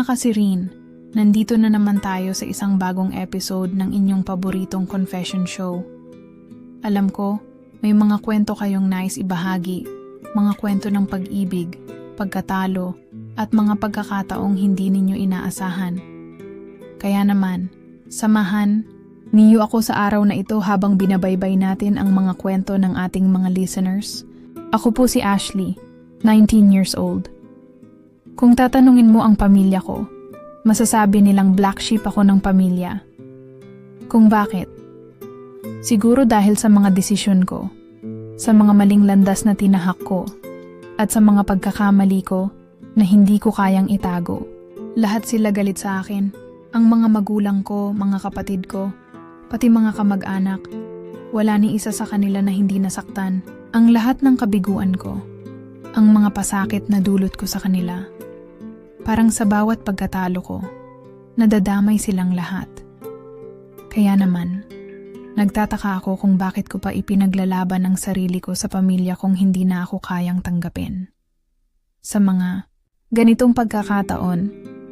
Mga kasirin, nandito na naman tayo sa isang bagong episode ng inyong paboritong confession show. Alam ko, may mga kwento kayong nais ibahagi, mga kwento ng pag-ibig, pagkatalo, at mga pagkakataong hindi ninyo inaasahan. Kaya naman, samahan niyo ako sa araw na ito habang binabaybay natin ang mga kwento ng ating mga listeners. Ako po si Ashley, 19 years old. Kung tatanungin mo ang pamilya ko, masasabi nilang black sheep ako ng pamilya. Kung bakit? Siguro dahil sa mga desisyon ko, sa mga maling landas na tinahak ko, at sa mga pagkakamali ko na hindi ko kayang itago. Lahat sila galit sa akin, ang mga magulang ko, mga kapatid ko, pati mga kamag-anak. Wala ni isa sa kanila na hindi nasaktan. Ang lahat ng kabiguan ko, ang mga pasakit na dulot ko sa kanila. Parang sa bawat pagkatalo ko, nadadamay silang lahat. Kaya naman, nagtataka ako kung bakit ko pa ipinaglalaban ang sarili ko sa pamilya kung hindi na ako kayang tanggapin. Sa mga ganitong pagkakataon,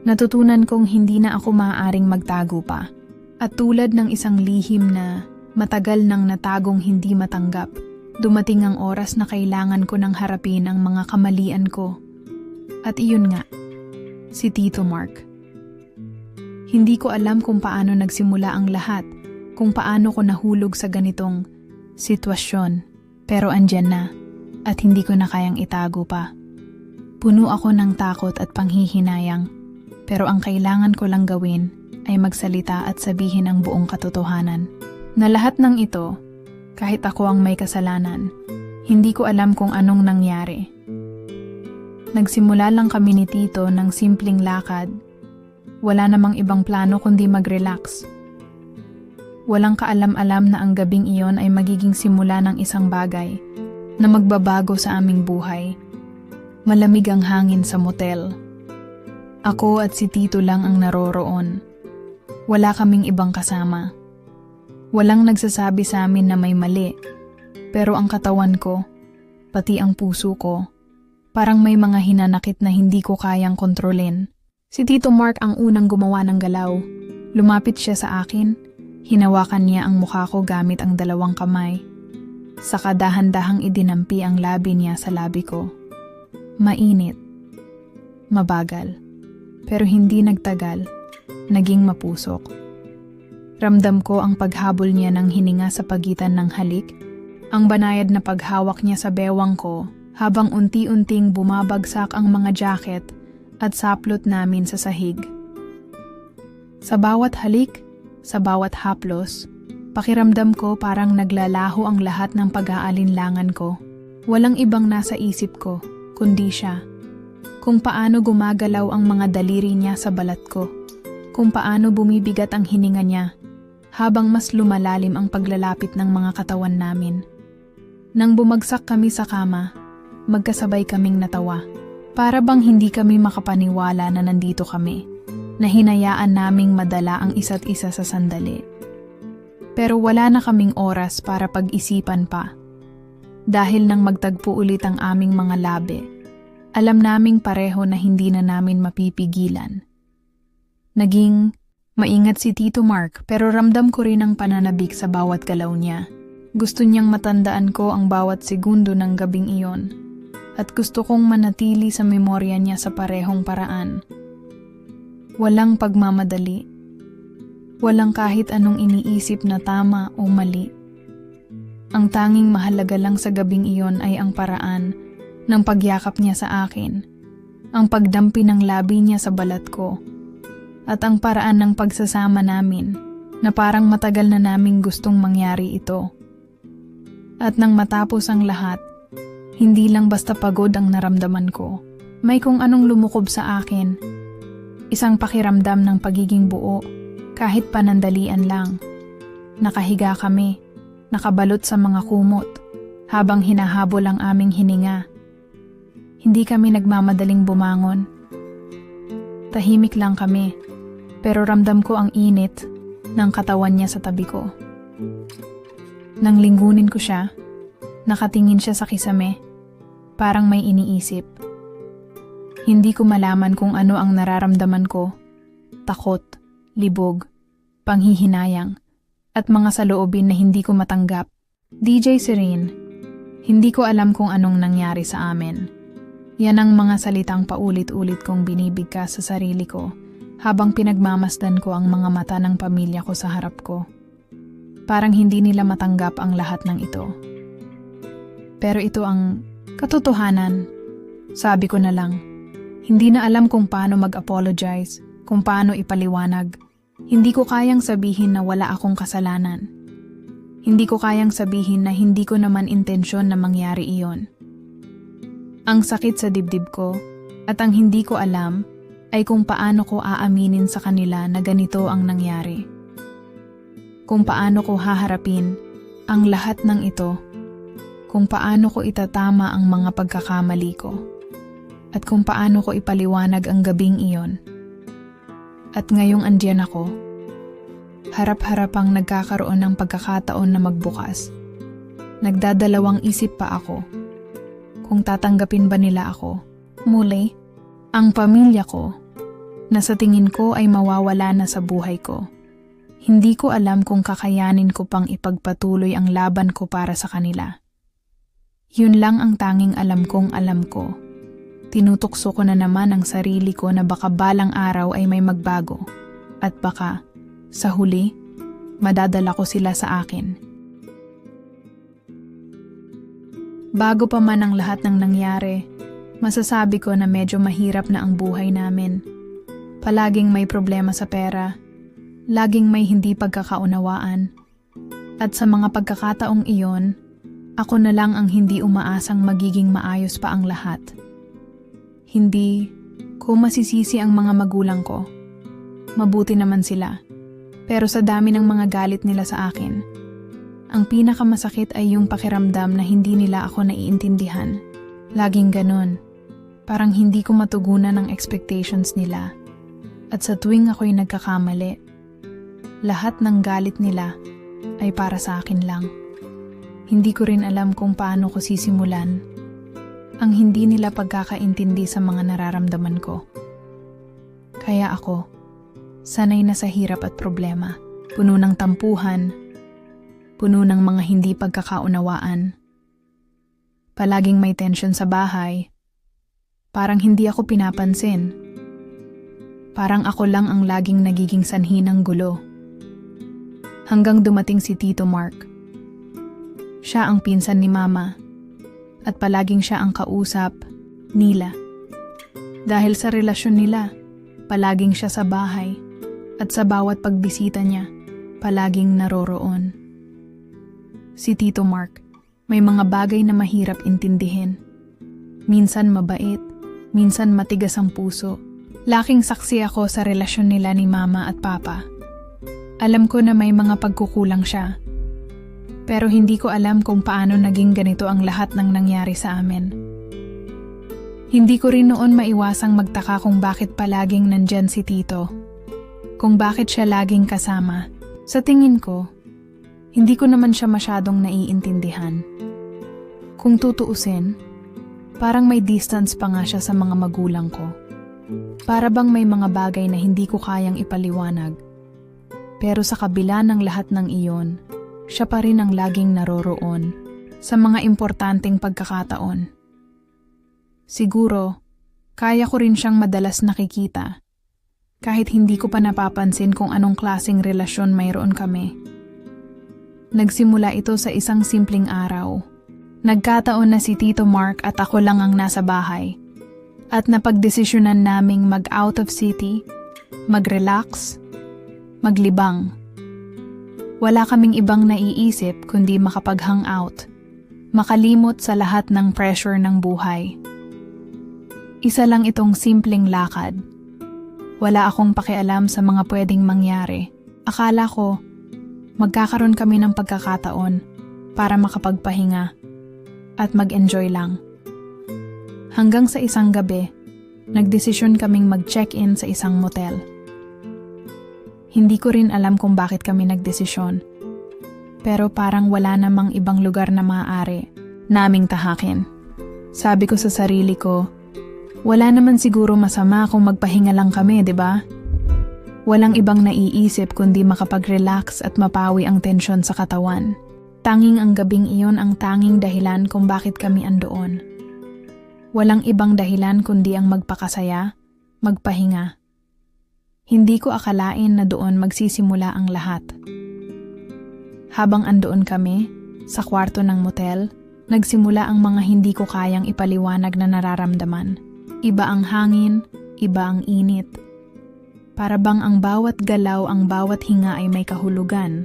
natutunan kong hindi na ako maaaring magtago pa. At tulad ng isang lihim na matagal nang natagong hindi matanggap, dumating ang oras na kailangan ko nang harapin ang mga kamalian ko. At iyon nga, si Tito Mark. Hindi ko alam kung paano nagsimula ang lahat, kung paano ko nahulog sa ganitong sitwasyon, pero andyan na at hindi ko na kayang itago pa. Puno ako ng takot at panghihinayang, pero ang kailangan ko lang gawin ay magsalita at sabihin ang buong katotohanan. Na lahat ng ito, kahit ako ang may kasalanan, hindi ko alam kung anong nangyari. Nagsimula lang kami ni Tito ng simpleng lakad. Wala namang ibang plano kundi mag-relax. Walang kaalam-alam na ang gabing iyon ay magiging simula ng isang bagay na magbabago sa aming buhay. Malamig ang hangin sa motel. Ako at si Tito lang ang naroroon. Wala kaming ibang kasama. Walang nagsasabi sa amin na may mali. Pero ang katawan ko, pati ang puso ko, parang may mga hinanakit na hindi ko kayang kontrolin. Si Tito Mark ang unang gumawa ng galaw. Lumapit siya sa akin. Hinawakan niya ang mukha ko gamit ang dalawang kamay. Saka dahan-dahang idinampi ang labi niya sa labi ko. Mainit. Mabagal. Pero hindi nagtagal. Naging mapusok. Ramdam ko ang paghabol niya ng hininga sa pagitan ng halik. Ang banayad na paghawak niya sa bewang ko habang unti-unting bumabagsak ang mga jacket at saplot namin sa sahig. Sa bawat halik, sa bawat haplos, pakiramdam ko parang naglalaho ang lahat ng pag-aalinlangan ko. Walang ibang nasa isip ko, kundi siya. Kung paano gumagalaw ang mga daliri niya sa balat ko. Kung paano bumibigat ang hininga niya habang mas lumalalim ang paglalapit ng mga katawan namin. Nang bumagsak kami sa kama, magkasabay kaming natawa. Para bang hindi kami makapaniwala na nandito kami, na hinayaan naming madala ang isa't isa sa sandali. Pero wala na kaming oras para pag-isipan pa. Dahil nang magtagpo ulit ang aming mga labi, alam naming pareho na hindi na namin mapipigilan. Naging maingat si Tito Mark pero ramdam ko rin ang pananabik sa bawat galaw niya. Gusto niyang matandaan ko ang bawat segundo ng gabing iyon. At gusto kong manatili sa memorya niya sa parehong paraan. Walang pagmamadali. Walang kahit anong iniisip na tama o mali. Ang tanging mahalaga lang sa gabing iyon ay ang paraan ng pagyakap niya sa akin, ang pagdampi ng labi niya sa balat ko, at ang paraan ng pagsasama namin na parang matagal na naming gustong mangyari ito. At nang matapos ang lahat, hindi lang basta pagod ang naramdaman ko. May kung anong lumukob sa akin. Isang pakiramdam ng pagiging buo, kahit panandalian lang. Nakahiga kami, nakabalot sa mga kumot, habang hinahabol ang aming hininga. Hindi kami nagmamadaling bumangon. Tahimik lang kami, pero ramdam ko ang init ng katawan niya sa tabi ko. Nang linggunin ko siya, nakatingin siya sa kisame, parang may iniisip. Hindi ko malaman kung ano ang nararamdaman ko. Takot, libog, panghihinayang, at mga saloobin na hindi ko matanggap. DJ Serene, hindi ko alam kung anong nangyari sa amin. Yan ang mga salitang paulit-ulit kong binibigkas sa sarili ko habang pinagmamasdan ko ang mga mata ng pamilya ko sa harap ko. Parang hindi nila matanggap ang lahat ng ito. Pero ito ang katotohanan. Sabi ko na lang, hindi na alam kung paano mag-apologize, kung paano ipaliwanag. Hindi ko kayang sabihin na wala akong kasalanan. Hindi ko kayang sabihin na hindi ko naman intensyon na mangyari iyon. Ang sakit sa dibdib ko at ang hindi ko alam ay kung paano ko aaminin sa kanila na ganito ang nangyari. Kung paano ko haharapin ang lahat ng ito. Kung paano ko itatama ang mga pagkakamali ko. At kung paano ko ipaliwanag ang gabing iyon. At ngayong andiyan ako, harap-harapang nagkakaroon ng pagkakataon na magbukas. Nagdadalawang isip pa ako. Kung tatanggapin ba nila ako. Muli, ang pamilya ko, na sa tingin ko ay mawawala na sa buhay ko. Hindi ko alam kung kakayanin ko pang ipagpatuloy ang laban ko para sa kanila. Yun lang ang tanging alam kong alam ko. Tinutukso ko na naman ang sarili ko na baka balang araw ay may magbago. At baka, sa huli, madadala ko sila sa akin. Bago pa man ang lahat ng nangyari, masasabi ko na medyo mahirap na ang buhay namin. Palaging may problema sa pera, laging may hindi pagkakaunawaan. At sa mga pagkakataong iyon, ako na lang ang hindi umaasang magiging maayos pa ang lahat. Hindi ko masisisi ang mga magulang ko. Mabuti naman sila. Pero sa dami ng mga galit nila sa akin, ang pinakamasakit ay yung pakiramdam na hindi nila ako naiintindihan. Laging ganon. Parang hindi ko matugunan ang expectations nila. At sa tuwing ako'y nagkakamali, lahat ng galit nila ay para sa akin lang. Hindi ko rin alam kung paano ko sisimulan ang hindi nila pagkakaintindi sa mga nararamdaman ko. Kaya ako, sanay na sa hirap at problema, puno ng tampuhan, puno ng mga hindi pagkakaunawaan. Palaging may tension sa bahay, parang hindi ako pinapansin. Parang ako lang ang laging nagiging sanhi ng gulo. Hanggang dumating si Tito Mark. Siya ang pinsan ni Mama at palaging siya ang kausap nila. Dahil sa relasyon nila, palaging siya sa bahay at sa bawat pagbisita niya, palaging naroroon. Si Tito Mark, may mga bagay na mahirap intindihin. Minsan mabait, minsan matigas ang puso. Laking saksi ako sa relasyon nila ni Mama at Papa. Alam ko na may mga pagkukulang siya. Pero hindi ko alam kung paano naging ganito ang lahat ng nangyari sa amin. Hindi ko rin noon maiwasang magtaka kung bakit palaging nandyan si Tito. Kung bakit siya laging kasama. Sa tingin ko, hindi ko naman siya masyadong naiintindihan. Kung tutuusin, parang may distance pa nga siya sa mga magulang ko. Para bang may mga bagay na hindi ko kayang ipaliwanag. Pero sa kabila ng lahat ng iyon, siya pa rin ang laging naroroon sa mga importanteng pagkakataon. Siguro, kaya ko rin siyang madalas nakikita, kahit hindi ko pa napapansin kung anong klaseng relasyon mayroon kami. Nagsimula ito sa isang simpleng araw. Nagkataon na si Tito Mark at ako lang ang nasa bahay. At napagdesisyonan naming mag-out of city, mag-relax, maglibang. Wala kaming ibang naiisip kundi makapag-hangout, makalimot sa lahat ng pressure ng buhay. Isa lang itong simpleng lakad. Wala akong pakialam sa mga pwedeng mangyari. Akala ko, magkakaroon kami ng pagkakataon para makapagpahinga at mag-enjoy lang. Hanggang sa isang gabi, nagdesisyon kaming mag-check-in sa isang motel. Hindi ko rin alam kung bakit kami nagdesisyon. Pero parang wala namang ibang lugar na maaari naming tahakin. Sabi ko sa sarili ko, Wala naman siguro masama kung magpahinga lang kami, di ba? Walang ibang naiisip kundi makapag-relax at mapawi ang tensyon sa katawan. Tanging ang gabing iyon ang tanging dahilan kung bakit kami andoon. Walang ibang dahilan kundi ang magpakasaya, magpahinga. Hindi ko akalain na doon magsisimula ang lahat. Habang andoon kami, sa kwarto ng motel, nagsimula ang mga hindi ko kayang ipaliwanag na nararamdaman. Iba ang hangin, iba ang init. Para bang ang bawat galaw, ang bawat hinga ay may kahulugan.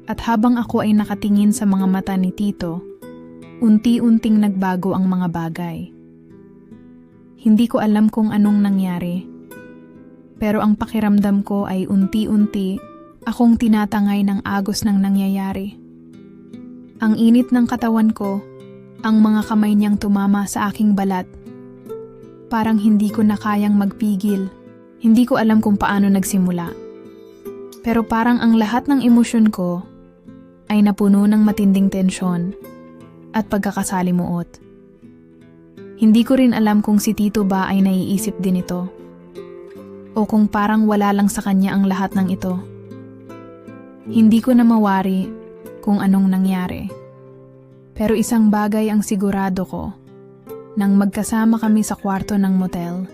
At habang ako ay nakatingin sa mga mata ni Tito, unti-unting nagbago ang mga bagay. Hindi ko alam kung anong nangyari, pero ang pakiramdam ko ay unti-unti akong tinatangay ng agos ng nangyayari. Ang init ng katawan ko, ang mga kamay niyang tumama sa aking balat. Parang hindi ko na kayang magpigil. Hindi ko alam kung paano nagsimula. Pero parang ang lahat ng emosyon ko ay napuno ng matinding tensyon at pagkakasalimuot. Hindi ko rin alam kung si Tito ba ay naiisip din ito o kung parang wala lang sa kanya ang lahat ng ito. Hindi ko na mawari kung anong nangyari. Pero isang bagay ang sigurado ko. Nang magkasama kami sa kwarto ng motel,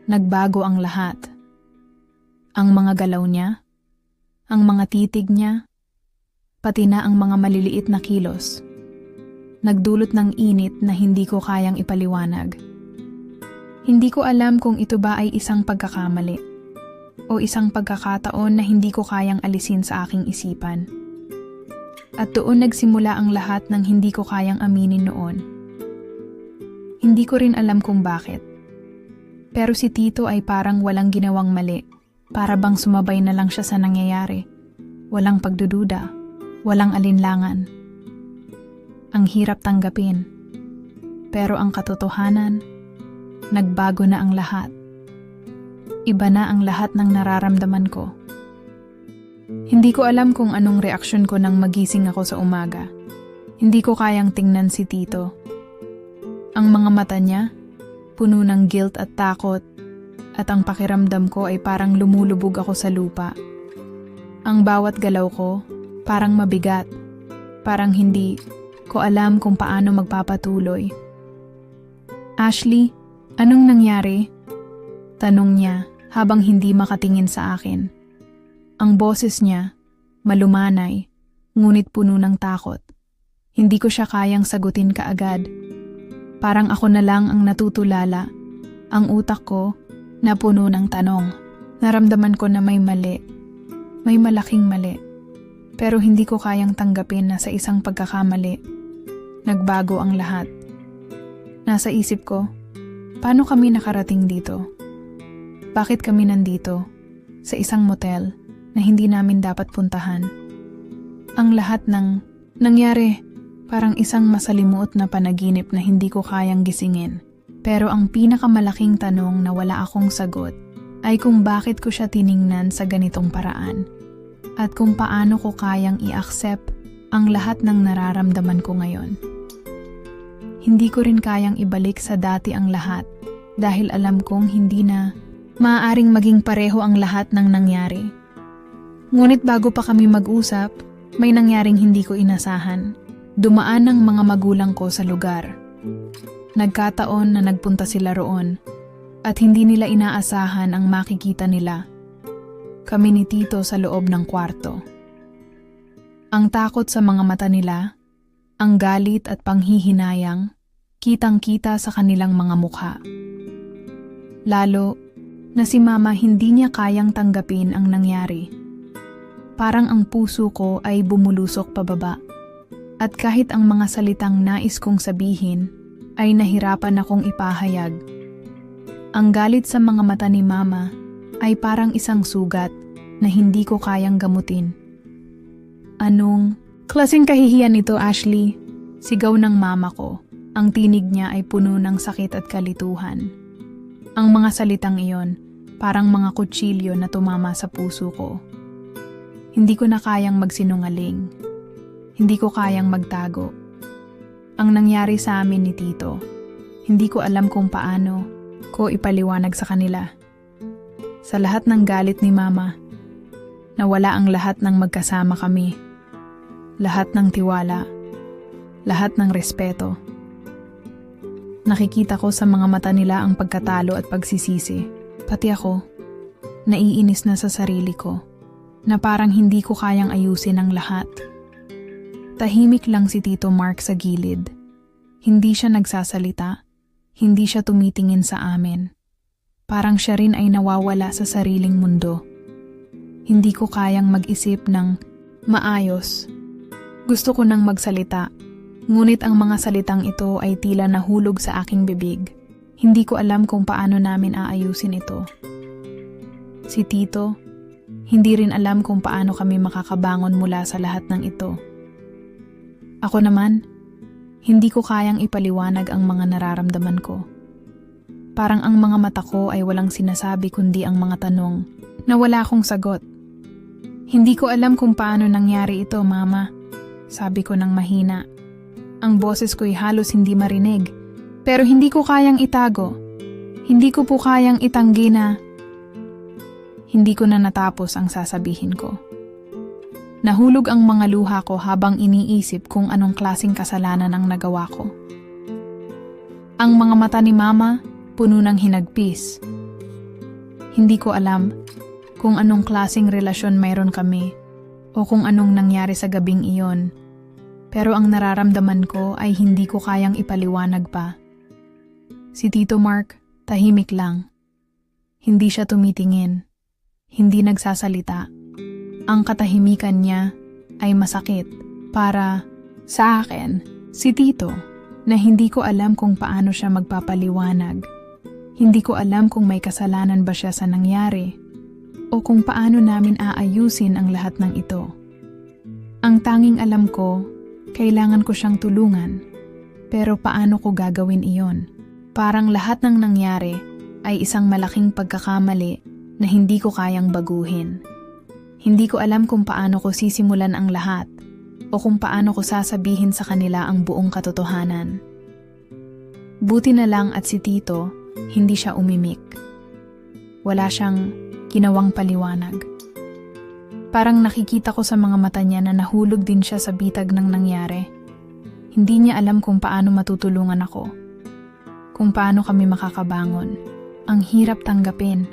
nagbago ang lahat. Ang mga galaw niya, ang mga titig niya, pati na ang mga maliliit na kilos. Nagdulot ng init na hindi ko kayang ipaliwanag. Hindi ko alam kung ito ba ay isang pagkakamali o isang pagkakataon na hindi ko kayang alisin sa aking isipan. At doon nagsimula ang lahat ng hindi ko kayang aminin noon. Hindi ko rin alam kung bakit. Pero si Tito ay parang walang ginawang mali. Para bang sumabay na lang siya sa nangyayari. Walang pagdududa. Walang alinlangan. Ang hirap tanggapin. Pero ang katotohanan, nagbago na ang lahat. Iba na ang lahat ng nararamdaman ko. Hindi ko alam kung anong reaksyon ko nang magising ako sa umaga. Hindi ko kayang tingnan si Tito. Ang mga mata niya, puno ng guilt at takot, at ang pakiramdam ko ay parang lumulubog ako sa lupa. Ang bawat galaw ko, parang mabigat, parang hindi ko alam kung paano magpapatuloy. Ashley, anong nangyari? Tanong niya habang hindi makatingin sa akin. Ang boses niya, malumanay, ngunit puno ng takot. Hindi ko siya kayang sagutin kaagad. Parang ako na lang ang natutulala. Ang utak ko, napuno ng tanong. Naramdaman ko na may mali. May malaking mali. Pero hindi ko kayang tanggapin na sa isang pagkakamali, nagbago ang lahat. Nasa isip ko, paano kami nakarating dito? Bakit kami nandito, sa isang motel, na hindi namin dapat puntahan? Ang lahat ng nangyari, parang isang masalimuot na panaginip na hindi ko kayang gisingin. Pero ang pinakamalaking tanong na wala akong sagot, ay kung bakit ko siya tiningnan sa ganitong paraan. At kung paano ko kayang i-accept ang lahat ng nararamdaman ko ngayon. Hindi ko rin kayang ibalik sa dati ang lahat dahil alam kong hindi na maaaring maging pareho ang lahat ng nangyari. Ngunit bago pa kami mag-usap, may nangyaring hindi ko inasahan. Dumaan ang mga magulang ko sa lugar. Nagkataon na nagpunta sila roon at hindi nila inaasahan ang makikita nila. Kami ni Tito sa loob ng kwarto. Ang takot sa mga mata nila, ang galit at panghihinayang, kitang-kita sa kanilang mga mukha. Lalo na si Mama hindi niya kayang tanggapin ang nangyari. Parang ang puso ko ay bumulusok pababa. At kahit ang mga salitang nais kong sabihin, ay nahirapan akong ipahayag. Ang galit sa mga mata ni Mama ay parang isang sugat na hindi ko kayang gamutin. Anong klaseng kahihiyan ito, Ashley? Sigaw ng mama ko. Ang tinig niya ay puno ng sakit at kalituhan. Ang mga salitang iyon, parang mga kutsilyo na tumama sa puso ko. Hindi ko na kayang magsinungaling. Hindi ko kayang magtago. Ang nangyari sa amin ni Tito, Hindi ko alam kung paano ko ipaliwanag sa kanila. Sa lahat ng galit ni Mama, nawala ang lahat ng magkasama kami. Lahat ng tiwala, lahat ng respeto. Nakikita ko sa mga mata nila ang pagkatalo at pagsisisi. Pati ako, naiinis na sa sarili ko, na parang hindi ko kayang ayusin ang lahat. Tahimik lang si Tito Mark sa gilid. Hindi siya nagsasalita, hindi siya tumitingin sa amin. Parang siya rin ay nawawala sa sariling mundo. Hindi ko kayang mag-isip ng maayos. Gusto ko nang magsalita, ngunit ang mga salitang ito ay tila nahulog sa aking bibig. Hindi ko alam kung paano namin aayusin ito. Si Tito, hindi rin alam kung paano kami makakabangon mula sa lahat ng ito. Ako naman, hindi ko kayang ipaliwanag ang mga nararamdaman ko. Parang ang mga mata ko ay walang sinasabi kundi ang mga tanong na wala akong sagot. Hindi ko alam kung paano nangyari ito, Mama. Sabi ko ng mahina. Ang boses ko'y halos hindi marinig, pero hindi ko kayang itago. Hindi ko po kayang itanggi na hindi ko na natapos ang sasabihin ko. Nahulog ang mga luha ko habang iniisip kung anong klaseng kasalanan ang nagawa ko. Ang mga mata ni Mama puno ng hinagpis. Hindi ko alam kung anong klaseng relasyon mayroon kami o kung anong nangyari sa gabing iyon. Pero ang nararamdaman ko ay hindi ko kayang ipaliwanag pa. Si Tito Mark, tahimik lang. Hindi siya tumitingin. Hindi nagsasalita. Ang katahimikan niya ay masakit para sa akin, si Tito, na hindi ko alam kung paano siya magpapaliwanag. Hindi ko alam kung may kasalanan ba siya sa nangyari o kung paano namin aayusin ang lahat ng ito. Ang tanging alam ko, kailangan ko siyang tulungan, pero paano ko gagawin iyon? Parang lahat ng nangyari ay isang malaking pagkakamali na hindi ko kayang baguhin. Hindi ko alam kung paano ko sisimulan ang lahat o kung paano ko sasabihin sa kanila ang buong katotohanan. Buti na lang at si Tito, hindi siya umimik. Wala siyang ginawang paliwanag. Parang nakikita ko sa mga mata niya na nahulog din siya sa bitag ng nangyari. Hindi niya alam kung paano matutulungan ako. Kung paano kami makakabangon. Ang hirap tanggapin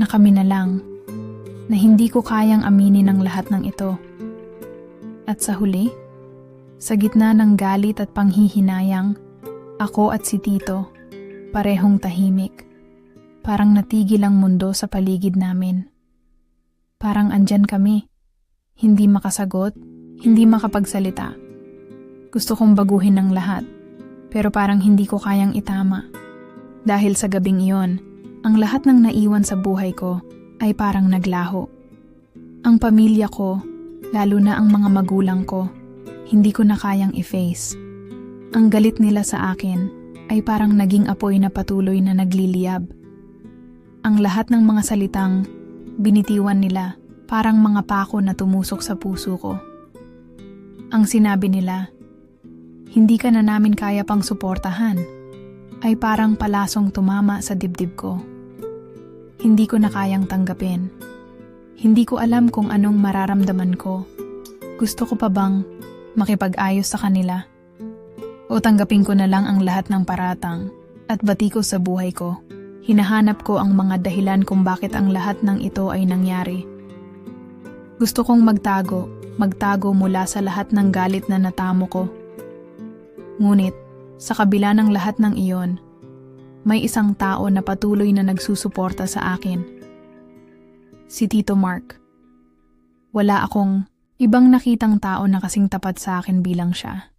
na kami na lang, na hindi ko kayang aminin ang lahat ng ito. At sa huli, sa gitna ng galit at panghihinayang, ako at si Tito, parehong tahimik. Parang natigil ang mundo sa paligid namin. Parang andyan kami, hindi makasagot, hindi makapagsalita. Gusto kong baguhin ang lahat, pero parang hindi ko kayang itama. Dahil sa gabing iyon, ang lahat ng naiwan sa buhay ko ay parang naglaho. Ang pamilya ko, lalo na ang mga magulang ko, hindi ko na kayang i-face. Ang galit nila sa akin ay parang naging apoy na patuloy na nagliliyab. Ang lahat ng mga salitang binitiwan nila parang mga pako na tumusok sa puso ko. Ang sinabi nila, hindi ka na namin kaya pang suportahan, ay parang palasong tumama sa dibdib ko. Hindi ko na kayang tanggapin. Hindi ko alam kung anong mararamdaman ko. Gusto ko pa bang makipag-ayos sa kanila? O tanggapin ko na lang ang lahat ng paratang at batiko sa buhay ko? Hinahanap ko ang mga dahilan kung bakit ang lahat ng ito ay nangyari. Gusto kong magtago mula sa lahat ng galit na natamo ko. Ngunit, sa kabila ng lahat ng iyon, may isang tao na patuloy na nagsusuporta sa akin. Si Tito Mark. Wala akong ibang nakitang tao na kasing tapat sa akin bilang siya.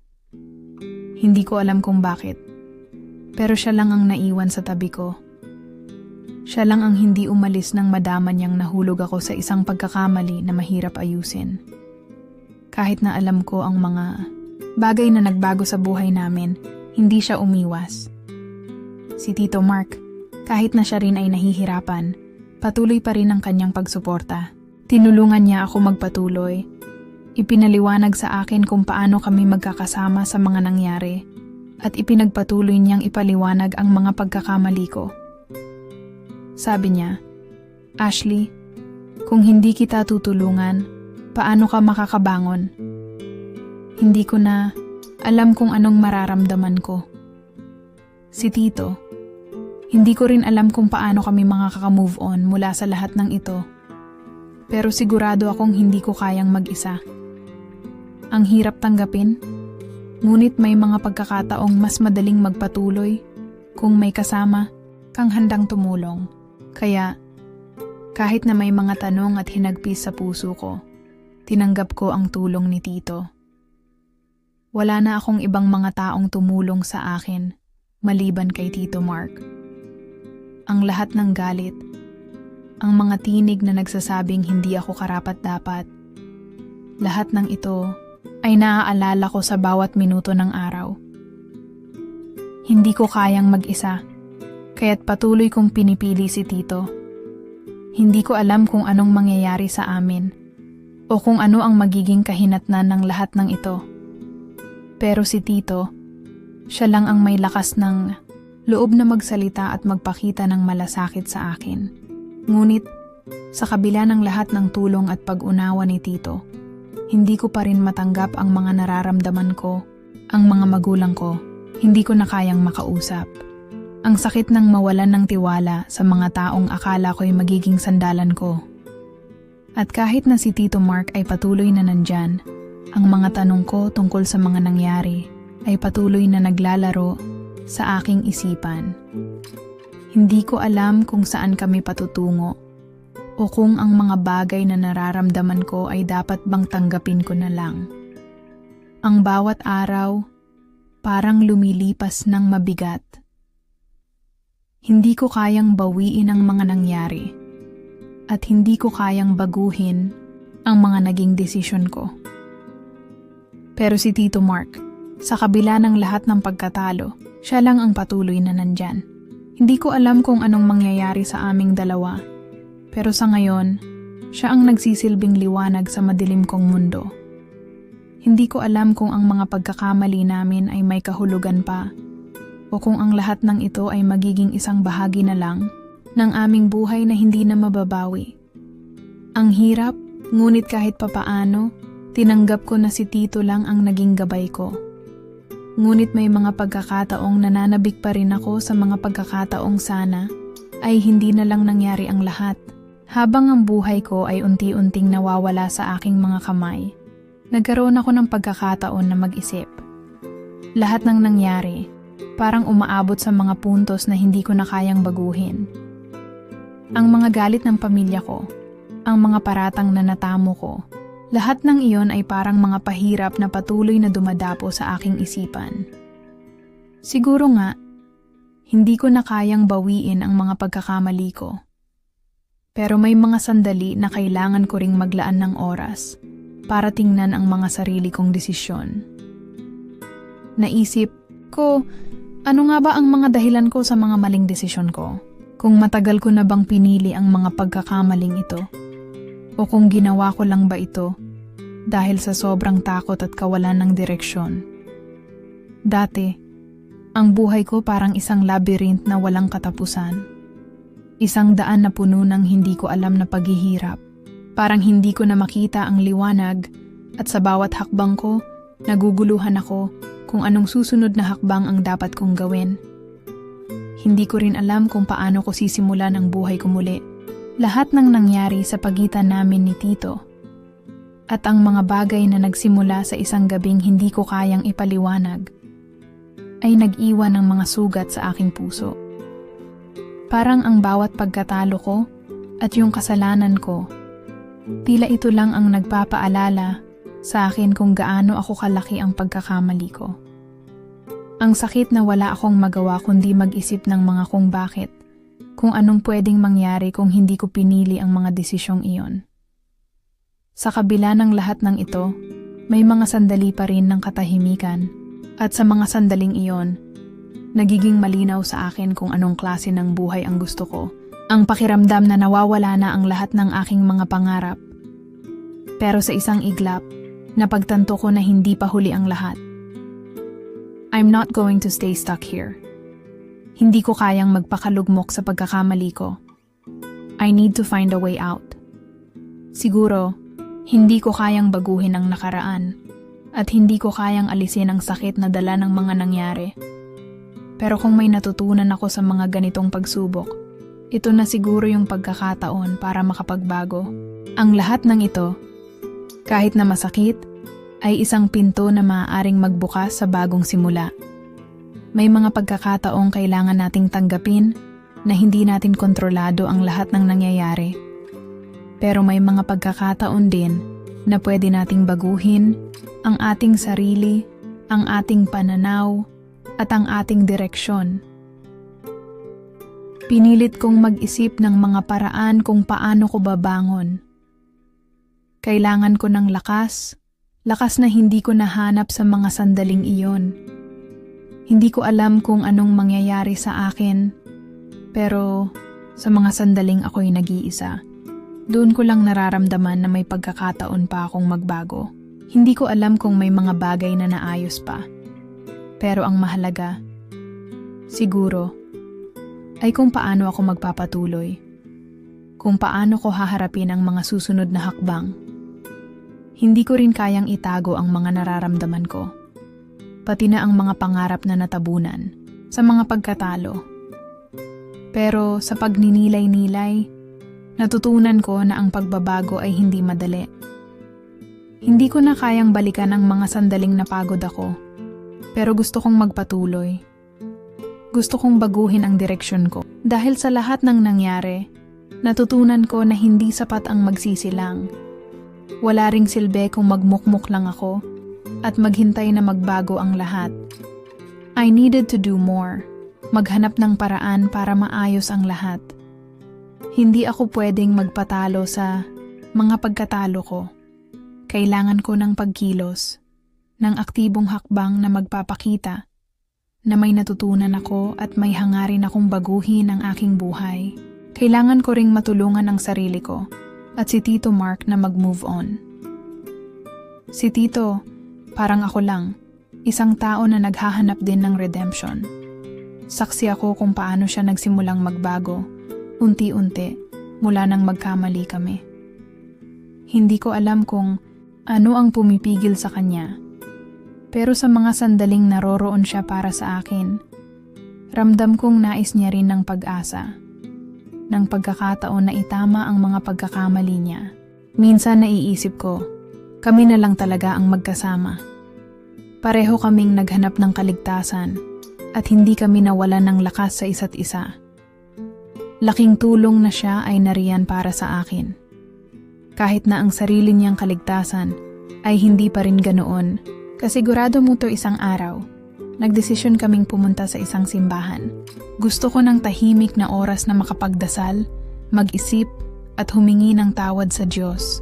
Hindi ko alam kung bakit, pero siya lang ang naiwan sa tabi ko. Siya lang ang hindi umalis nang madama niyang nahulog ako sa isang pagkakamali na mahirap ayusin. Kahit na alam ko ang mga bagay na nagbago sa buhay namin, hindi siya umiwas. Si Tito Mark, kahit na siya rin ay nahihirapan, patuloy pa rin ang kanyang pagsuporta. Tinulungan niya ako magpatuloy. Ipinaliwanag sa akin kung paano kami magkakasama sa mga nangyari. at ipinagpatuloy niyang ipaliwanag ang mga pagkakamali ko. Sabi niya, "Ashley, kung hindi kita tutulungan, paano ka makakabangon?" Hindi ko na alam kung anong mararamdaman ko. Si Tito, hindi ko rin alam kung paano kami makaka-move on mula sa lahat ng ito. Pero sigurado akong hindi ko kayang mag-isa. Ang hirap tanggapin, ngunit may mga pagkakataong mas madaling magpatuloy kung may kasama kang handang tumulong. Kaya, kahit na may mga tanong at hinagpis sa puso ko, tinanggap ko ang tulong ni Tito. Wala na akong ibang mga taong tumulong sa akin, maliban kay Tito Mark. Ang lahat ng galit, ang mga tinig na nagsasabing hindi ako karapat-dapat, lahat ng ito ay naaalala ko sa bawat minuto ng araw. Hindi ko kayang mag-isa, kaya't patuloy kong pinipili si Tito. Hindi ko alam kung anong mangyayari sa amin o kung ano ang magiging kahinatnan ng lahat ng ito. Pero si Tito, siya lang ang may lakas ng loob na magsalita at magpakita ng malasakit sa akin. Ngunit, sa kabila ng lahat ng tulong at pag-unawa ni Tito, hindi ko pa rin matanggap ang mga nararamdaman ko, ang mga magulang ko, hindi ko na kayang makausap. Ang sakit ng mawalan ng tiwala sa mga taong akala ko'y magiging sandalan ko. At kahit na si Tito Mark ay patuloy na nandyan, ang mga tanong ko tungkol sa mga nangyari ay patuloy na naglalaro sa aking isipan. Hindi ko alam kung saan kami patutungo o kung ang mga bagay na nararamdaman ko ay dapat bang tanggapin ko na lang. Ang bawat araw parang lumilipas ng mabigat. Hindi ko kayang bawiin ang mga nangyari at hindi ko kayang baguhin ang mga naging desisyon ko. Pero si Tito Mark, sa kabila ng lahat ng pagkatalo, siya lang ang patuloy na nandyan. Hindi ko alam kung anong mangyayari sa aming dalawa, pero sa ngayon, siya ang nagsisilbing liwanag sa madilim kong mundo. Hindi ko alam kung ang mga pagkakamali namin ay may kahulugan pa, o kung ang lahat ng ito ay magiging isang bahagi na lang ng aming buhay na hindi na mababawi. Ang hirap, ngunit kahit papaano, tinanggap ko na si Tito lang ang naging gabay ko. Ngunit may mga pagkakataong nananabik pa rin ako sa mga pagkakataong sana ay hindi na lang nangyari ang lahat. Habang ang buhay ko ay unti-unting nawawala sa aking mga kamay, nagkaroon ako ng pagkakataon na mag-isip. Lahat ng nangyari, parang umaabot sa mga puntos na hindi ko na kayang baguhin. Ang mga galit ng pamilya ko, ang mga paratang na natamo ko, lahat ng iyon ay parang mga pahirap na patuloy na dumadapo sa aking isipan. Siguro nga, hindi ko na kayang bawiin ang mga pagkakamali ko. Pero may mga sandali na kailangan ko ring maglaan ng oras para tingnan ang mga sarili kong desisyon. Naisip ko, ano nga ba ang mga dahilan ko sa mga maling desisyon ko? Kung matagal ko na bang pinili ang mga pagkakamaling ito? O kung ginawa ko lang ba ito dahil sa sobrang takot at kawalan ng direksyon? Dati, ang buhay ko parang isang labyrinth na walang katapusan. Isang daan na puno ng hindi ko alam na paghihirap. Parang hindi ko na makita ang liwanag at sa bawat hakbang ko, naguguluhan ako kung anong susunod na hakbang ang dapat kong gawin. Hindi ko rin alam kung paano ko sisimulan ang buhay ko muli. Lahat ng nangyari sa pagitan namin ni Tito at ang mga bagay na nagsimula sa isang gabing hindi ko kayang ipaliwanag ay nag-iwan ng mga sugat sa aking puso. Parang ang bawat pagkatalo ko at yung kasalanan ko, tila ito lang ang nagpapaalala sa akin kung gaano ako kalaki ang pagkakamali ko. Ang sakit na wala akong magawa kundi mag-isip ng mga kung bakit, kung anong pwedeng mangyari kung hindi ko pinili ang mga desisyong iyon. Sa kabila ng lahat ng ito, may mga sandali pa rin ng katahimikan, at sa mga sandaling iyon, nagiging malinaw sa akin kung anong klase ng buhay ang gusto ko, ang pakiramdam na nawawala na ang lahat ng aking mga pangarap. Pero sa isang iglap, napagtanto ko na hindi pa huli ang lahat. I'm not going to stay stuck here. Hindi ko kayang magpakalugmok sa pagkakamali ko. I need to find a way out. Siguro, hindi ko kayang baguhin ang nakaraan at hindi ko kayang alisin ang sakit na dala ng mga nangyari. Pero kung may natutunan ako sa mga ganitong pagsubok, ito na siguro yung pagkakataon para makapagbago. Ang lahat ng ito, kahit na masakit, ay isang pinto na maaaring magbukas sa bagong simula. May mga pagkakataong kailangan nating tanggapin na hindi natin kontrolado ang lahat ng nangyayari. Pero may mga pagkakataon din na pwede nating baguhin ang ating sarili, ang ating pananaw, at ang ating direksyon. Pinilit kong mag-isip ng mga paraan kung paano ko babangon. Kailangan ko ng lakas na hindi ko nahanap sa mga sandaling iyon. Hindi ko alam kung anong mangyayari sa akin, pero sa mga sandaling ako'y nag-iisa, doon ko lang nararamdaman na may pagkakataon pa akong magbago. Hindi ko alam kung may mga bagay na naayos pa. Pero ang mahalaga, siguro, ay kung paano ako magpapatuloy. Kung paano ko haharapin ang mga susunod na hakbang. Hindi ko rin kayang itago ang mga nararamdaman ko. Pati na ang mga pangarap na natabunan sa mga pagkatalo. Pero sa pagninilay-nilay, natutunan ko na ang pagbabago ay hindi madali. Hindi ko na kayang balikan ang mga sandaling napagod ako, pero gusto kong magpatuloy. Gusto kong baguhin ang direksyon ko. Dahil sa lahat ng nangyari, natutunan ko na hindi sapat ang magsisilang. Wala ring silbi kung magmukmuk lang ako at maghintay na magbago ang lahat. I needed to do more. Maghanap ng paraan para maayos ang lahat. Hindi ako pwedeng magpatalo sa mga pagkatalo ko. Kailangan ko ng pagkilos, ng aktibong hakbang na magpapakita na may natutunan ako at may hangarin akong baguhin ang aking buhay. Kailangan ko ring matulungan ang sarili ko at si Tito Mark na mag-move on. Si Tito, parang ako lang, isang tao na naghahanap din ng redemption. Saksi ako kung paano siya nagsimulang magbago, unti-unti, mula nang magkamali kami. Hindi ko alam kung ano ang pumipigil sa kanya, pero sa mga sandaling naroroon siya para sa akin, ramdam kong nais niya rin ng pag-asa, ng pagkakataon na itama ang mga pagkakamali niya. Minsan naiisip ko, kami na lang talaga ang magkasama. Pareho kaming naghanap ng kaligtasan at hindi kami nawalan ng lakas sa isa't isa. Laking tulong na siya ay nariyan para sa akin. Kahit na ang sarili niyang kaligtasan ay hindi pa rin ganoon, kasigurado mo to isang araw, nagdesisyon kaming pumunta sa isang simbahan. Gusto ko ng tahimik na oras na makapagdasal, mag-isip at humingi ng tawad sa Diyos.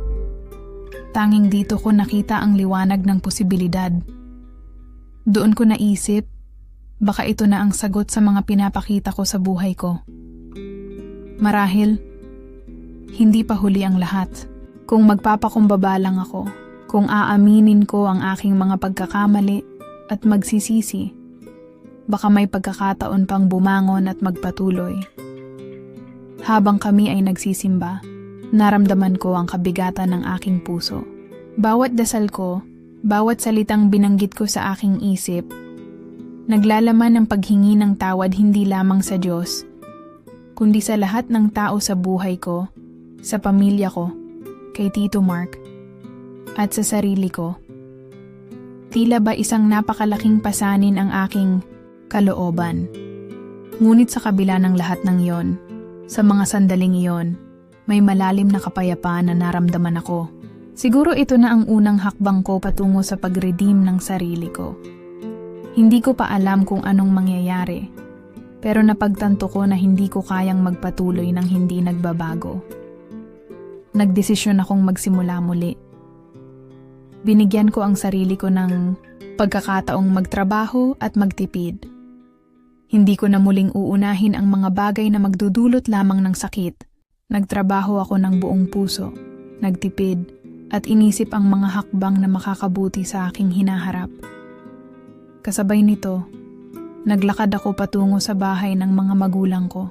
Tanging dito ko nakita ang liwanag ng posibilidad. Doon ko naisip, baka ito na ang sagot sa mga pinapakita ko sa buhay ko. Marahil, hindi pa huli ang lahat. Kung magpapakumbaba lang ako, kung aaminin ko ang aking mga pagkakamali at magsisisi, baka may pagkakataon pang bumangon at magpatuloy. Habang kami ay nagsisimba, naramdaman ko ang kabigatan ng aking puso. Bawat dasal ko, bawat salitang binanggit ko sa aking isip, naglalaman ng paghingi ng tawad hindi lamang sa Diyos, kundi sa lahat ng tao sa buhay ko, sa pamilya ko, kay Tito Mark, at sa sarili ko. Tila ba isang napakalaking pasanin ang aking kalooban. Ngunit sa kabila ng lahat ng iyon, sa mga sandaling iyon, may malalim na kapayapaan na naramdaman ako. Siguro ito na ang unang hakbang ko patungo sa pag-redeem ng sarili ko. Hindi ko pa alam kung anong mangyayari, pero napagtanto ko na hindi ko kayang magpatuloy ng hindi nagbabago. Nagdesisyon akong magsimula muli. Binigyan ko ang sarili ko ng pagkakataong magtrabaho at magtipid. Hindi ko na muling uunahin ang mga bagay na magdudulot lamang ng sakit. Nagtrabaho ako ng buong puso, nagtipid, at inisip ang mga hakbang na makakabuti sa aking hinaharap. Kasabay nito, naglakad ako patungo sa bahay ng mga magulang ko.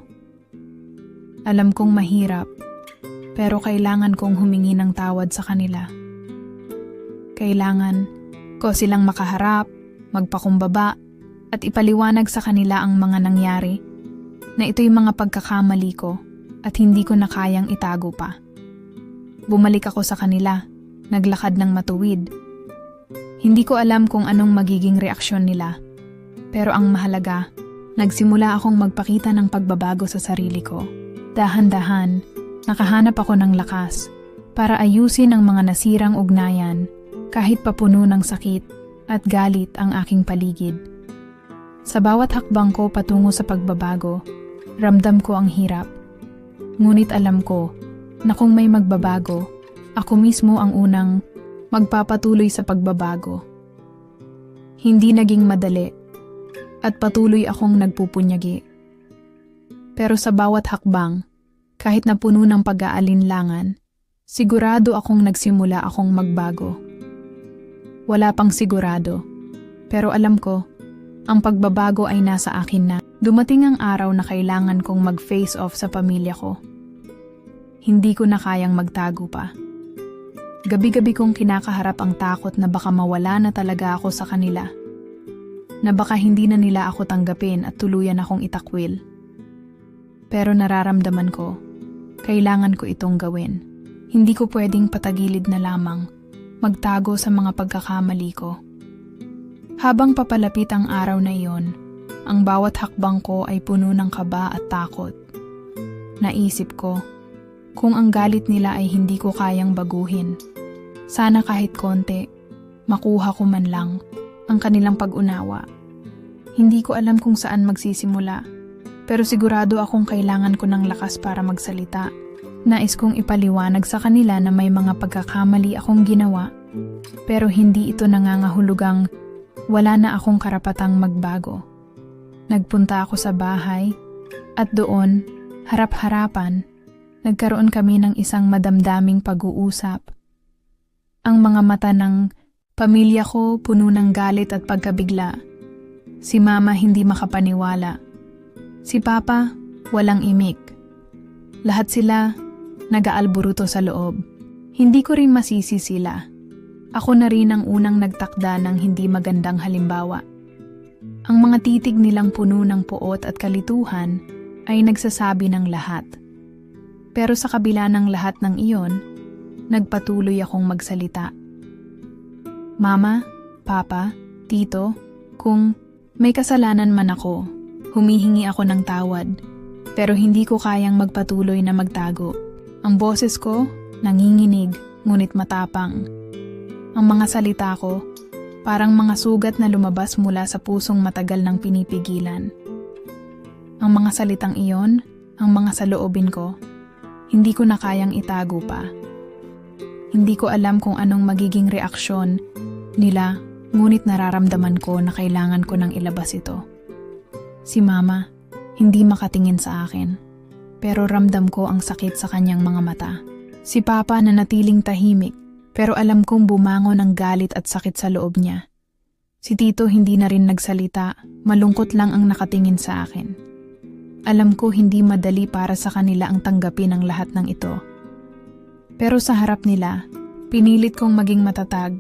Alam kong mahirap, pero kailangan kong humingi ng tawad sa kanila. Kailangan ko silang makaharap, magpakumbaba, at ipaliwanag sa kanila ang mga nangyari, na ito'y mga pagkakamali ko at hindi ko na kayang itago pa. Bumalik ako sa kanila, naglakad ng matuwid. Hindi ko alam kung anong magiging reaksyon nila, pero ang mahalaga, nagsimula akong magpakita ng pagbabago sa sarili ko. Dahan-dahan, nakahanap ako ng lakas para ayusin ang mga nasirang ugnayan kahit papuno ng sakit at galit ang aking paligid. Sa bawat hakbang ko patungo sa pagbabago, ramdam ko ang hirap. Ngunit alam ko na kung may magbabago, ako mismo ang unang magpapatuloy sa pagbabago. Hindi naging madali at patuloy akong nagpupunyagi. Pero sa bawat hakbang, kahit na puno ng pag-aalinlangan, sigurado akong nagsimula akong magbago. Wala pang sigurado, pero alam ko, ang pagbabago ay nasa akin na. Dumating ang araw na kailangan kong mag-face off sa pamilya ko. Hindi ko na kayang magtago pa. Gabi-gabi kong kinakaharap ang takot na baka mawala na talaga ako sa kanila. Na baka hindi na nila ako tanggapin at tuluyan akong itakwil. Pero nararamdaman ko, kailangan ko itong gawin. Hindi ko pwedeng patagilid na lamang, magtago sa mga pagkakamali ko. Habang papalapit ang araw na iyon, ang bawat hakbang ko ay puno ng kaba at takot. Naisip ko, kung ang galit nila ay hindi ko kayang baguhin, sana kahit konti, makuha ko man lang ang kanilang pag-unawa. Hindi ko alam kung saan magsisimula, pero sigurado akong kailangan ko ng lakas para magsalita. Nais kong ipaliwanag sa kanila na may mga pagkakamali akong ginawa, pero hindi ito nangangahulugang wala na akong karapatang magbago. Nagpunta ako sa bahay at doon, harap-harapan, nagkaroon kami ng isang madamdaming pag-uusap. Ang mga mata ng pamilya ko puno ng galit at pagkabigla. Si Mama hindi makapaniwala. Si Papa walang imik. Lahat sila nag-aalburuto sa loob. Hindi ko rin masisi sila. Ako na rin ang unang nagtakda ng hindi magandang halimbawa. Ang mga titig nilang puno ng poot at kalituhan ay nagsasabi ng lahat. Pero sa kabila ng lahat ng iyon, nagpatuloy akong magsalita. Mama, Papa, Tito, kung may kasalanan man ako, humihingi ako ng tawad, pero hindi ko kayang magpatuloy na magtago. Ang boses ko, nanginginig, ngunit matapang. Ang mga salita ko, parang mga sugat na lumabas mula sa pusong matagal ng pinipigilan. Ang mga salitang iyon, ang mga saloobin ko, hindi ko na kayang itago pa. Hindi ko alam kung anong magiging reaksyon nila, ngunit nararamdaman ko na kailangan ko nang ilabas ito. Si Mama, hindi makatingin sa akin, pero ramdam ko ang sakit sa kanyang mga mata. Si Papa na natiling tahimik, pero alam kong bumangon ang galit at sakit sa loob niya. Si Tito hindi na rin nagsalita, malungkot lang ang nakatingin sa akin. Alam ko hindi madali para sa kanila ang tanggapin ang lahat ng ito. Pero sa harap nila, pinilit kong maging matatag.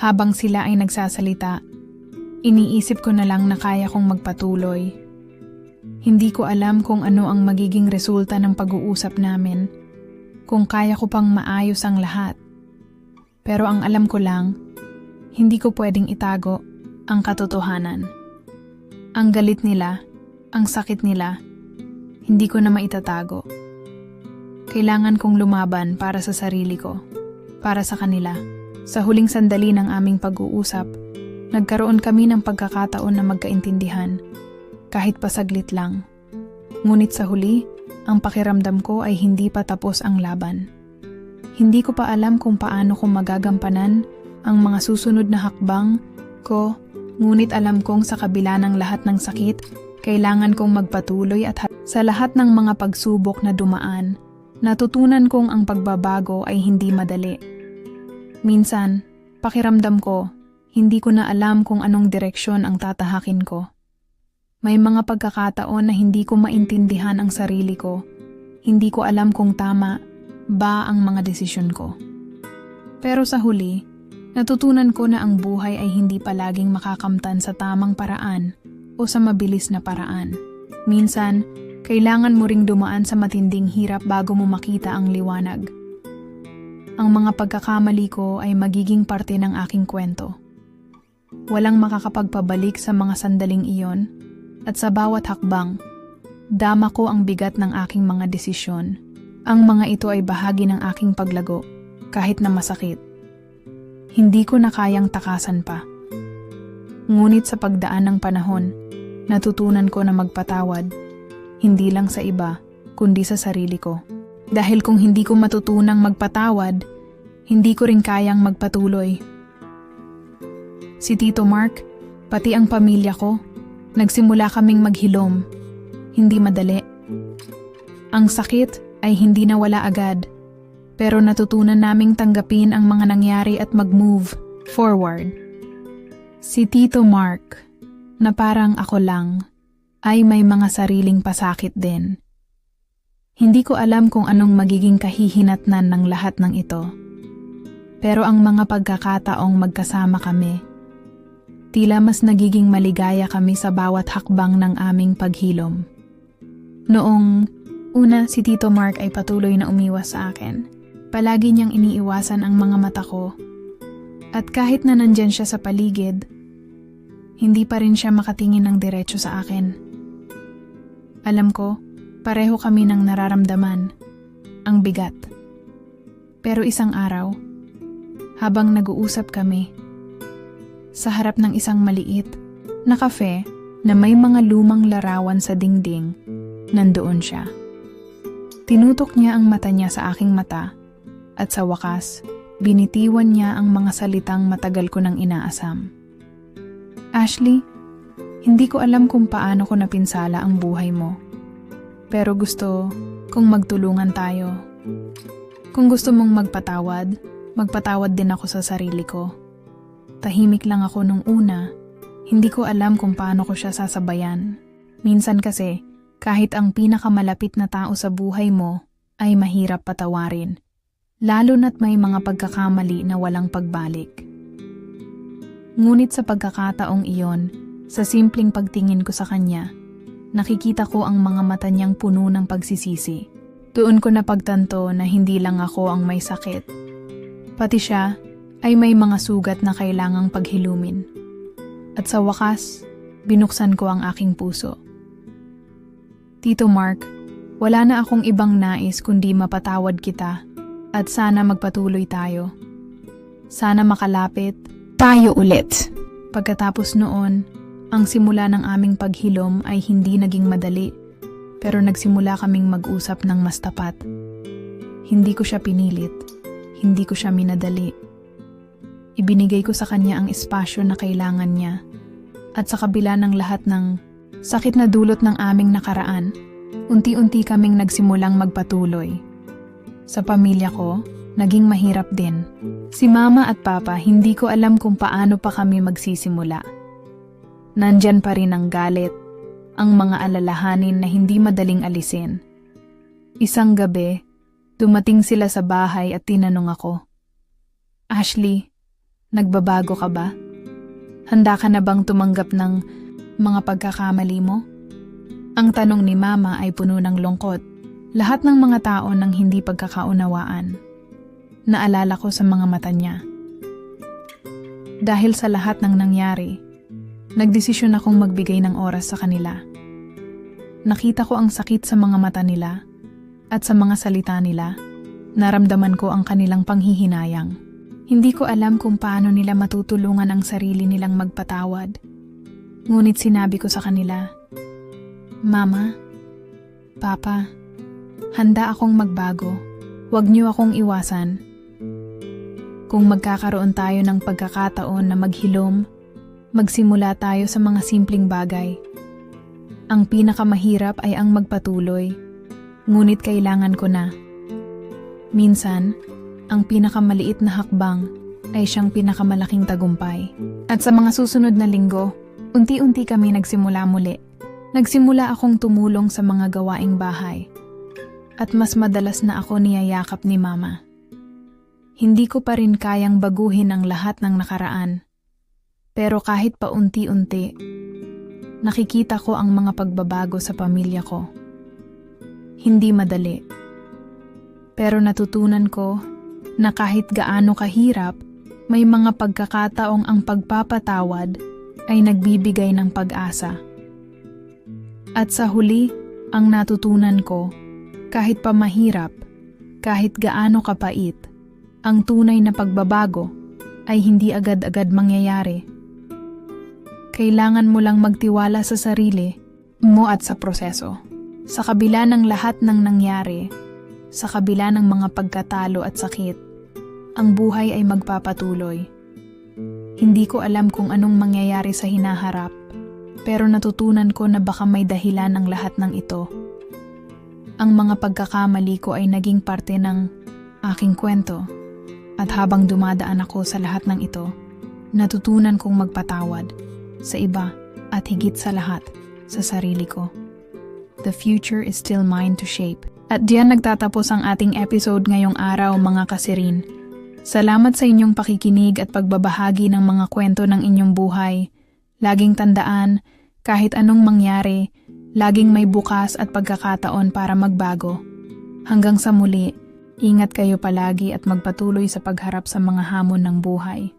Habang sila ay nagsasalita, iniisip ko na lang na kaya kong magpatuloy. Hindi ko alam kung ano ang magiging resulta ng pag-uusap namin, kung kaya ko pang maayos ang lahat. Pero ang alam ko lang, hindi ko pwedeng itago ang katotohanan. Ang galit nila, ang sakit nila, hindi ko na maitatago. Kailangan kong lumaban para sa sarili ko, para sa kanila. Sa huling sandali ng aming pag-uusap, nagkaroon kami ng pagkakataon na magkaintindihan, kahit pasaglit lang. Ngunit sa huli, ang pakiramdam ko ay hindi pa tapos ang laban. Hindi ko pa alam kung paano ko magagampanan ang mga susunod na hakbang ko, ngunit alam kong sa kabila ng lahat ng sakit, kailangan kong magpatuloy at sa lahat ng mga pagsubok na dumaan, natutunan kong ang pagbabago ay hindi madali. Minsan, pakiramdam ko, Hindi ko na alam kung anong direksyon ang tatahakin ko. May mga pagkakataon na hindi ko maintindihan ang sarili ko. Hindi ko alam kung tama ba ang mga desisyon ko. Pero sa huli, natutunan ko na ang buhay ay hindi palaging makakamtan sa tamang paraan o sa mabilis na paraan. Minsan, kailangan mo ring dumaan sa matinding hirap bago mo makita ang liwanag. Ang mga pagkakamali ko ay magiging parte ng aking kwento. Walang makakapagpabalik sa mga sandaling iyon at sa bawat hakbang, dama ko ang bigat ng aking mga desisyon. Ang mga ito ay bahagi ng aking paglago, kahit na masakit. Hindi ko na kayang takasan pa. Ngunit sa pagdaan ng panahon, natutunan ko na magpatawad, hindi lang sa iba, kundi sa sarili ko. Dahil kung hindi ko matutunang magpatawad, hindi ko rin kayang magpatuloy. Si Tito Mark, pati ang pamilya ko, nagsimula kaming maghilom. Hindi madali. Ang sakit ay hindi nawala agad, pero natutunan naming tanggapin ang mga nangyari at mag-move forward. Si Tito Mark, na parang ako lang, ay may mga sariling pasakit din. Hindi ko alam kung anong magiging kahihinatnan ng lahat ng ito. Pero ang mga pagkakataong magkasama kami, tila mas nagiging maligaya kami sa bawat hakbang ng aming paghilom. Noong una, si Tito Mark ay patuloy na umiwas sa akin. Palagi niyang iniiwasan ang mga mata ko. At kahit na nandyan siya sa paligid, hindi pa rin siya makatingin ng diretso sa akin. Alam ko, pareho kami ng nararamdaman, ang bigat. Pero isang araw, habang nag-uusap kami, sa harap ng isang maliit na kafe na may mga lumang larawan sa dingding, nandoon siya. Tinutok niya ang mata niya sa aking mata at sa wakas, binitiwan niya ang mga salitang matagal ko nang inaasam. Ashley, hindi ko alam kung paano ko napinsala ang buhay mo. Pero gusto kong magtulungan tayo. Kung gusto mong magpatawad, magpatawad din ako sa sarili ko. Tahimik lang ako nung una, hindi ko alam kung paano ko siya sasabayan. Minsan kasi, kahit ang pinakamalapit na tao sa buhay mo ay mahirap patawarin, lalo na't may mga pagkakamali na walang pagbalik. Ngunit sa pagkakataong iyon, sa simpleng pagtingin ko sa kanya, nakikita ko ang mga mata niyang puno ng pagsisisi. Doon ko napagtanto na hindi lang ako ang may sakit. Pati siya ay may mga sugat na kailangang paghilumin. At sa wakas, binuksan ko ang aking puso. Tito Mark, wala na akong ibang nais kundi mapatawad kita at sana magpatuloy tayo. Sana makalapit tayo ulit. Pagkatapos noon, ang simula ng aming paghilom ay hindi naging madali, pero nagsimula kaming mag-usap ng mas tapat. Hindi ko siya pinilit, hindi ko siya minadali. Ibinigay ko sa kanya ang espasyo na kailangan niya. At sa kabila ng lahat ng sakit na dulot ng aming nakaraan, unti-unti kaming nagsimulang magpatuloy. Sa pamilya ko, naging mahirap din. Si Mama at Papa, hindi ko alam kung paano pa kami magsisimula. Nandyan pa rin ang galit, ang mga alalahanin na hindi madaling alisin. Isang gabi, dumating sila sa bahay at tinanong ako, Ashley, nagbabago ka ba? Handa ka na bang tumanggap ng mga pagkakamali mo? Ang tanong ni Mama ay puno ng lungkot. Lahat ng mga tao nang hindi pagkakaunawaan. Naalala ko sa mga mata niya. Dahil sa lahat ng nangyari, nagdesisyon akong magbigay ng oras sa kanila. Nakita ko ang sakit sa mga mata nila at sa mga salita nila. Naramdaman ko ang kanilang panghihinayang. Hindi ko alam kung paano nila matutulungan ang sarili nilang magpatawad. Ngunit sinabi ko sa kanila, Mama, Papa, handa akong magbago. Huwag niyo akong iwasan. Kung magkakaroon tayo ng pagkakataon na maghilom, magsimula tayo sa mga simpleng bagay. Ang pinakamahirap ay ang magpatuloy, ngunit kailangan ko na. Minsan, ang pinakamaliit na hakbang ay siyang pinakamalaking tagumpay. At sa mga susunod na linggo, unti-unti kami nagsimula muli. Nagsimula akong tumulong sa mga gawaing bahay. At mas madalas na ako niyayakap ni Mama. Hindi ko pa rin kayang baguhin ang lahat ng nakaraan. Pero kahit paunti-unti, nakikita ko ang mga pagbabago sa pamilya ko. Hindi madali. Pero natutunan ko na kahit gaano kahirap, may mga pagkakataong ang pagpapatawad ay nagbibigay ng pag-asa. At sa huli, ang natutunan ko, kahit pa mahirap, kahit gaano kapait, ang tunay na pagbabago ay hindi agad-agad mangyayari. Kailangan mo lang magtiwala sa sarili mo at sa proseso. Sa kabila ng lahat ng nangyari, sa kabila ng mga pagkatalo at sakit, ang buhay ay magpapatuloy. Hindi ko alam kung anong mangyayari sa hinaharap, pero natutunan ko na baka may dahilan ang lahat ng ito. Ang mga pagkakamali ko ay naging parte ng aking kwento, at habang dumadaan ako sa lahat ng ito, natutunan kong magpatawad sa iba at higit sa lahat, sa sarili ko. The future is still mine to shape. At diyan nagtatapos ang ating episode ngayong araw, mga kasirin. Salamat sa inyong pakikinig at pagbabahagi ng mga kwento ng inyong buhay. Laging tandaan, kahit anong mangyari, laging may bukas at pagkakataon para magbago. Hanggang sa muli, ingat kayo palagi at magpatuloy sa pagharap sa mga hamon ng buhay.